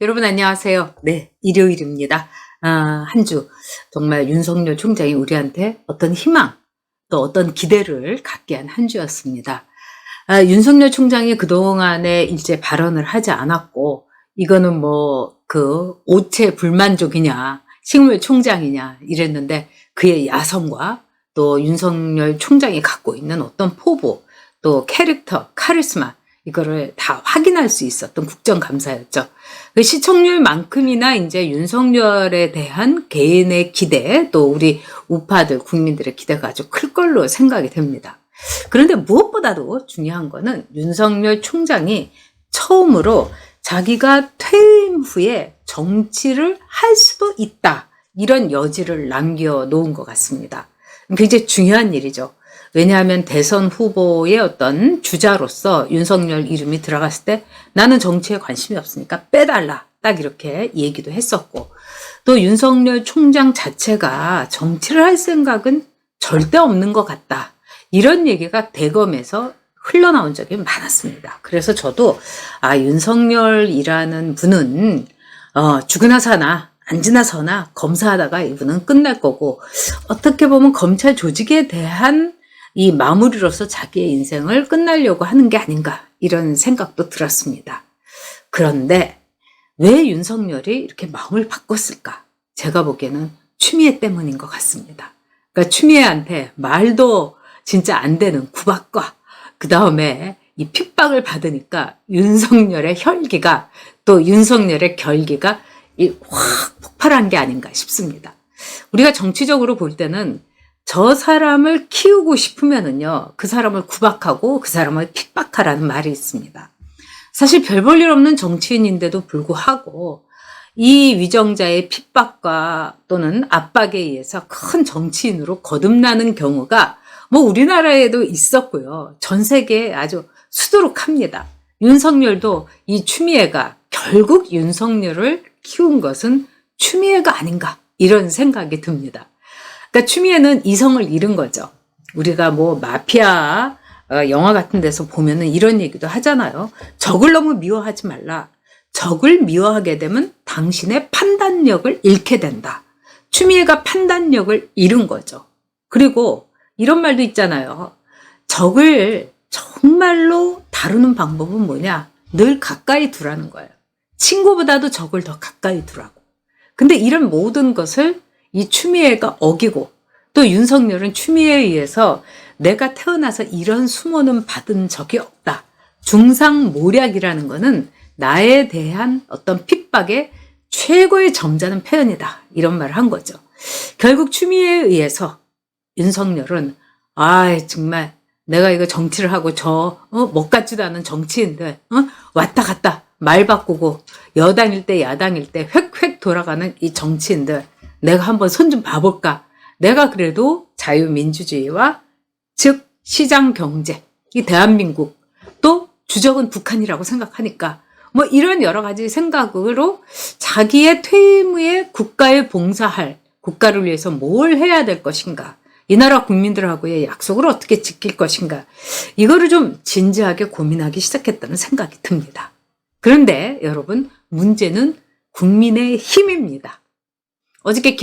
여러분 안녕하세요. 네, 일요일입니다. 한 주 정말 윤석열 총장이 우리한테 어떤 희망, 또 어떤 기대를 갖게 한 한 주였습니다. 윤석열 총장이 그동안에 일제 발언을 하지 않았고, 이거는 오체 불만족이냐, 식물 총장이냐 이랬는데, 그의 야성과 또 윤석열 총장이 갖고 있는 어떤 포부, 또 캐릭터, 카리스마, 이거를 다 확인할 수 있었던 국정감사였죠. 그 시청률만큼이나 이제 윤석열에 대한 개인의 기대, 또 우리 우파들, 국민들의 기대가 아주 클 걸로 생각이 됩니다. 그런데 무엇보다도 중요한 거는 윤석열 총장이 처음으로 자기가 퇴임 후에 정치를 할 수도 있다, 이런 여지를 남겨놓은 것 같습니다. 굉장히 중요한 일이죠. 왜냐하면 대선 후보의 어떤 주자로서 윤석열 이름이 들어갔을 때 나는 정치에 관심이 없으니까 빼달라, 딱 이렇게 얘기도 했었고, 또 윤석열 총장 자체가 정치를 할 생각은 절대 없는 것 같다, 이런 얘기가 대검에서 흘러나온 적이 많았습니다. 그래서 저도 윤석열이라는 분은 죽으나 사나 앉으나 서나 검사하다가 이분은 끝날 거고, 어떻게 보면 검찰 조직에 대한 이 마무리로서 자기의 인생을 끝내려고 하는 게 아닌가, 이런 생각도 들었습니다. 그런데 왜 윤석열이 이렇게 마음을 바꿨을까? 제가 보기에는 추미애 때문인 것 같습니다. 그러니까 추미애한테 말도 진짜 안 되는 구박과 그 다음에 이 핍박을 받으니까 윤석열의 혈기가, 또 윤석열의 결기가 확 폭발한 게 아닌가 싶습니다. 우리가 정치적으로 볼 때는 저 사람을 키우고 싶으면은요, 그 사람을 구박하고 그 사람을 핍박하라는 말이 있습니다. 사실 별 볼 일 없는 정치인인데도 불구하고 이 위정자의 핍박과 또는 압박에 의해서 큰 정치인으로 거듭나는 경우가 우리나라에도 있었고요. 전 세계에 아주 수두룩합니다. 윤석열도 이 추미애가 결국 윤석열을 키운 것은 추미애가 아닌가, 이런 생각이 듭니다. 그러니까 추미애는 이성을 잃은 거죠. 우리가 마피아 영화 같은 데서 보면은 이런 얘기도 하잖아요. 적을 너무 미워하지 말라. 적을 미워하게 되면 당신의 판단력을 잃게 된다. 추미애가 판단력을 잃은 거죠. 그리고 이런 말도 있잖아요. 적을 정말로 다루는 방법은 뭐냐? 늘 가까이 두라는 거예요. 친구보다도 적을 더 가까이 두라고. 근데 이런 모든 것을 이 추미애가 어기고, 또 윤석열은 추미애에 의해서 내가 태어나서 이런 수모는 받은 적이 없다, 중상모략이라는 거는 나에 대한 어떤 핍박의 최고의 점잖은 표현이다, 이런 말을 한 거죠. 결국 추미애에 의해서 윤석열은 정말 내가 이거 정치를 하고 못 같지도 않은 정치인들 왔다 갔다 말 바꾸고 여당일 때 야당일 때 획획 돌아가는 이 정치인들, 내가 한번 손 좀 봐볼까? 내가 그래도 자유민주주의와 즉 시장경제, 이 대한민국, 또 주적은 북한이라고 생각하니까 이런 여러 가지 생각으로 자기의 퇴임 후에 국가에 봉사할, 국가를 위해서 뭘 해야 될 것인가, 이 나라 국민들하고의 약속을 어떻게 지킬 것인가, 이거를 좀 진지하게 고민하기 시작했다는 생각이 듭니다. 그런데 여러분, 문제는 국민의 힘입니다. 어저께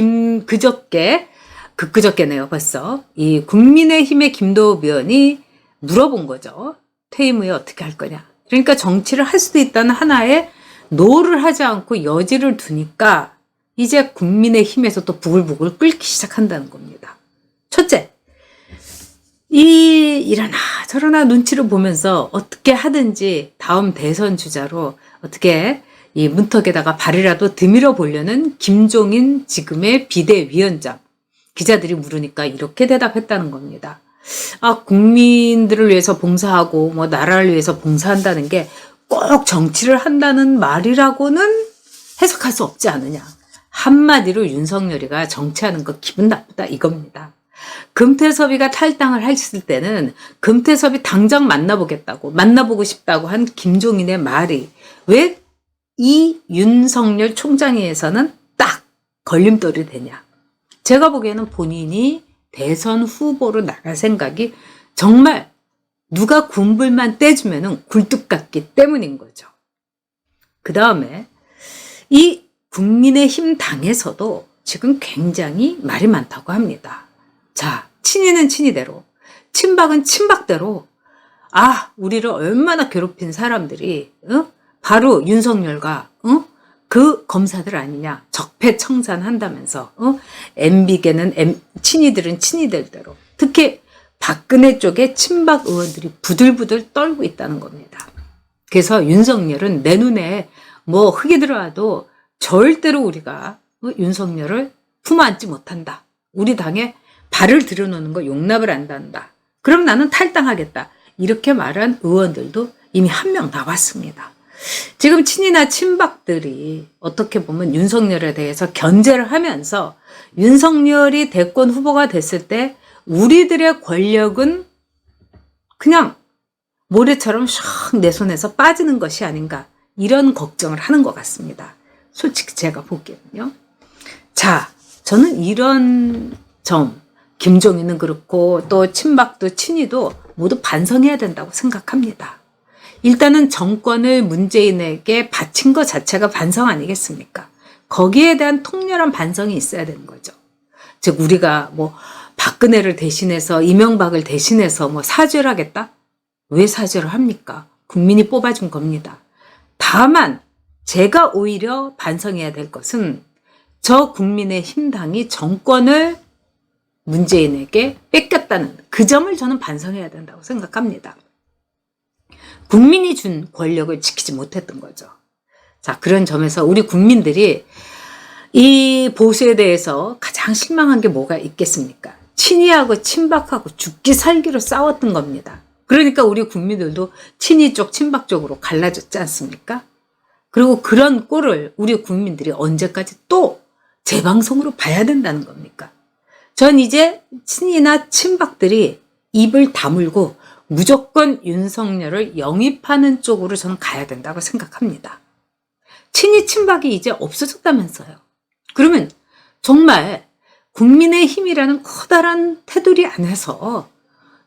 그저께네요 벌써. 이 국민의힘의 김도읍 의원이 물어본 거죠. 퇴임 후에 어떻게 할 거냐. 그러니까 정치를 할 수도 있다는 하나의 노를 하지 않고 여지를 두니까 이제 국민의힘에서 또 부글부글 끓기 시작한다는 겁니다. 첫째, 이러나 저러나 눈치를 보면서 어떻게 하든지 다음 대선 주자로 어떻게 이 문턱에다가 발이라도 드밀어 보려는 김종인 지금의 비대위원장. 기자들이 물으니까 이렇게 대답했다는 겁니다. 국민들을 위해서 봉사하고 나라를 위해서 봉사한다는 게 꼭 정치를 한다는 말이라고는 해석할 수 없지 않느냐. 한마디로 윤석열이가 정치하는 거 기분 나쁘다, 이겁니다. 금태섭이가 탈당을 했을 때는 금태섭이 당장 만나보고 싶다고 한 김종인의 말이 왜 이 윤석열 총장에서는 딱 걸림돌이 되냐. 제가 보기에는 본인이 대선 후보로 나갈 생각이 정말 누가 군불만 떼주면은 굴뚝 같기 때문인 거죠. 그 다음에 이 국민의힘 당에서도 지금 굉장히 말이 많다고 합니다. 자, 친이는 친이대로, 친박은 친박대로, 우리를 얼마나 괴롭힌 사람들이 바로 윤석열과 그 검사들 아니냐, 적폐청산한다면서 MB계는 친이들은 친이들대로, 특히 박근혜 쪽에 친박 의원들이 부들부들 떨고 있다는 겁니다. 그래서 윤석열은 내 눈에 뭐 흙이 들어와도 절대로 우리가 윤석열을 품어안지 못한다. 우리 당에 발을 들여놓는 거 용납을 안 한다. 그럼 나는 탈당하겠다. 이렇게 말한 의원들도 이미 한 명 나왔습니다. 지금 친이나 친박들이 어떻게 보면 윤석열에 대해서 견제를 하면서 윤석열이 대권 후보가 됐을 때 우리들의 권력은 그냥 모래처럼 샥 내 손에서 빠지는 것이 아닌가, 이런 걱정을 하는 것 같습니다. 솔직히 제가 보기에는요. 자, 저는 이런 점, 김종인은 그렇고 또 친박도 친이도 모두 반성해야 된다고 생각합니다. 일단은 정권을 문재인에게 바친 것 자체가 반성 아니겠습니까? 거기에 대한 통렬한 반성이 있어야 되는 거죠. 즉 우리가 뭐 박근혜를 대신해서, 이명박을 대신해서 뭐 사죄를 하겠다? 왜 사죄를 합니까? 국민이 뽑아준 겁니다. 다만 제가 오히려 반성해야 될 것은 저 국민의힘 당이 정권을 문재인에게 뺏겼다는 그 점을 저는 반성해야 된다고 생각합니다. 국민이 준 권력을 지키지 못했던 거죠. 자, 그런 점에서 우리 국민들이 이 보수에 대해서 가장 실망한 게 뭐가 있겠습니까? 친이하고 친박하고 죽기 살기로 싸웠던 겁니다. 그러니까 우리 국민들도 친이 쪽, 친박 쪽으로 갈라졌지 않습니까? 그리고 그런 꼴을 우리 국민들이 언제까지 또 재방송으로 봐야 된다는 겁니까? 전 이제 친이나 친박들이 입을 다물고 무조건 윤석열을 영입하는 쪽으로 저는 가야 된다고 생각합니다. 친이 친박이 이제 없어졌다면서요. 그러면 정말 국민의힘이라는 커다란 테두리 안에서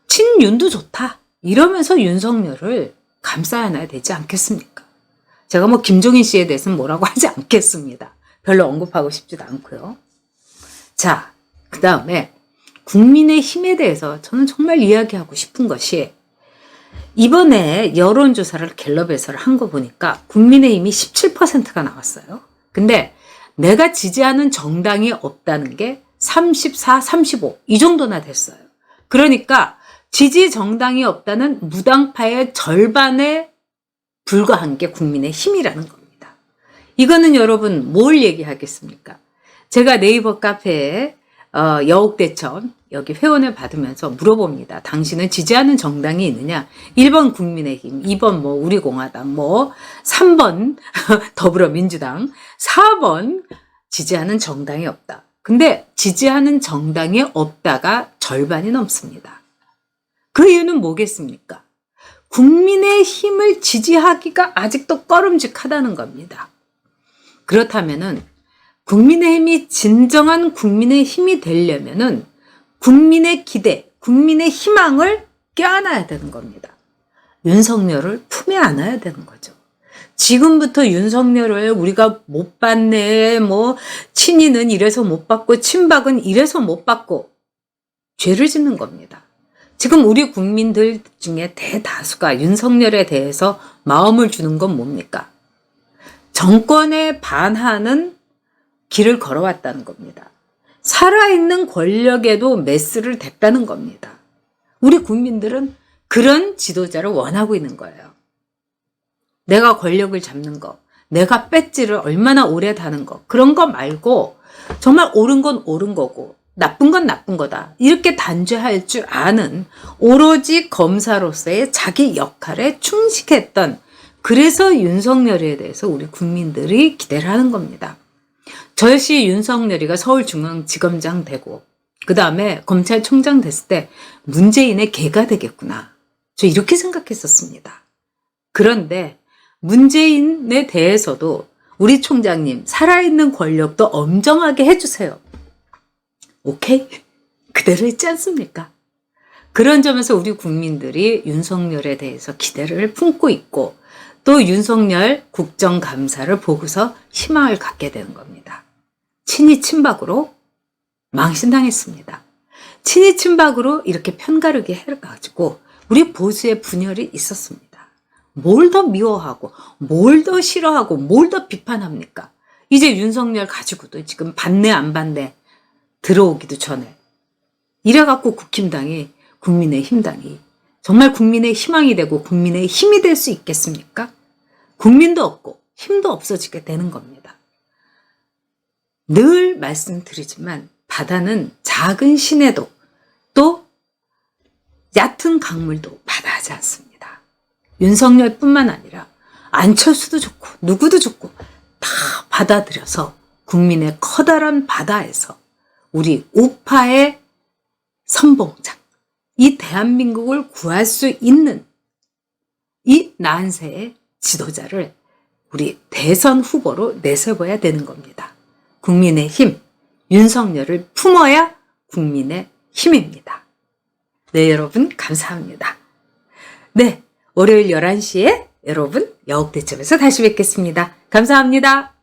친윤도 좋다 이러면서 윤석열을 감싸야 되지 않겠습니까? 제가 뭐 김종인 씨에 대해서는 뭐라고 하지 않겠습니다. 별로 언급하고 싶지도 않고요. 자, 그 다음에 국민의힘에 대해서 저는 정말 이야기하고 싶은 것이, 이번에 여론조사를 갤럽에서 한 거 보니까 국민의힘이 17%가 나왔어요. 근데 내가 지지하는 정당이 없다는 게 34, 35 이 정도나 됐어요. 그러니까 지지 정당이 없다는 무당파의 절반에 불과한 게 국민의힘이라는 겁니다. 이거는 여러분 뭘 얘기하겠습니까? 제가 네이버 카페에 여옥대천 여기 회원을 받으면서 물어봅니다. 당신은 지지하는 정당이 있느냐? 1번 국민의힘, 2번 뭐 우리공화당, 뭐 3번 더불어민주당, 4번 지지하는 정당이 없다. 근데 지지하는 정당이 없다가 절반이 넘습니다. 그 이유는 뭐겠습니까? 국민의힘을 지지하기가 아직도 꺼름직하다는 겁니다. 그렇다면은 국민의힘이 진정한 국민의 힘이 되려면은 국민의 기대, 국민의 희망을 껴안아야 되는 겁니다. 윤석열을 품에 안아야 되는 거죠. 지금부터 윤석열을 우리가 못 받네, 뭐 친이는 이래서 못 받고 친박은 이래서 못 받고 죄를 짓는 겁니다. 지금 우리 국민들 중에 대다수가 윤석열에 대해서 마음을 주는 건 뭡니까? 정권에 반하는 길을 걸어왔다는 겁니다. 살아있는 권력에도 메스를 댔다는 겁니다. 우리 국민들은 그런 지도자를 원하고 있는 거예요. 내가 권력을 잡는 거, 내가 배지를 얼마나 오래 다는 거, 그런 거 말고 정말 옳은 건 옳은 거고 나쁜 건 나쁜 거다, 이렇게 단죄할 줄 아는 오로지 검사로서의 자기 역할에 충실했던, 그래서 윤석열에 대해서 우리 국민들이 기대를 하는 겁니다. 저시 윤석열이가 서울중앙지검장 되고 그 다음에 검찰총장 됐을 때 문재인의 개가 되겠구나, 저 이렇게 생각했었습니다. 그런데 문재인에 대해서도 우리 총장님 살아있는 권력도 엄정하게 해주세요. 오케이? 그대로 있지 않습니까? 그런 점에서 우리 국민들이 윤석열에 대해서 기대를 품고 있고, 또 윤석열 국정감사를 보고서 희망을 갖게 되는 겁니다. 친이 친박으로 망신당했습니다. 친이 친박으로 이렇게 편가르게 해가지고 우리 보수의 분열이 있었습니다. 뭘 더 미워하고 뭘 더 싫어하고 뭘 더 비판합니까? 이제 윤석열 가지고도 지금 반대 안 반대 들어오기도 전에 이래갖고 국힘당이 국민의힘당이 정말 국민의 희망이 되고 국민의 힘이 될 수 있겠습니까? 국민도 없고 힘도 없어지게 되는 겁니다. 늘 말씀드리지만 바다는 작은 시내도 또 얕은 강물도 바다하지 않습니다. 윤석열뿐만 아니라 안철수도 좋고 누구도 좋고 다 받아들여서 국민의 커다란 바다에서 우리 우파의 선봉장, 이 대한민국을 구할 수 있는 이 난세의 지도자를 우리 대선 후보로 내세워야 되는 겁니다. 국민의힘, 윤석열을 품어야 국민의 힘입니다. 네, 여러분 감사합니다. 네, 월요일 11시에 여러분 여옥대첩에서 다시 뵙겠습니다. 감사합니다.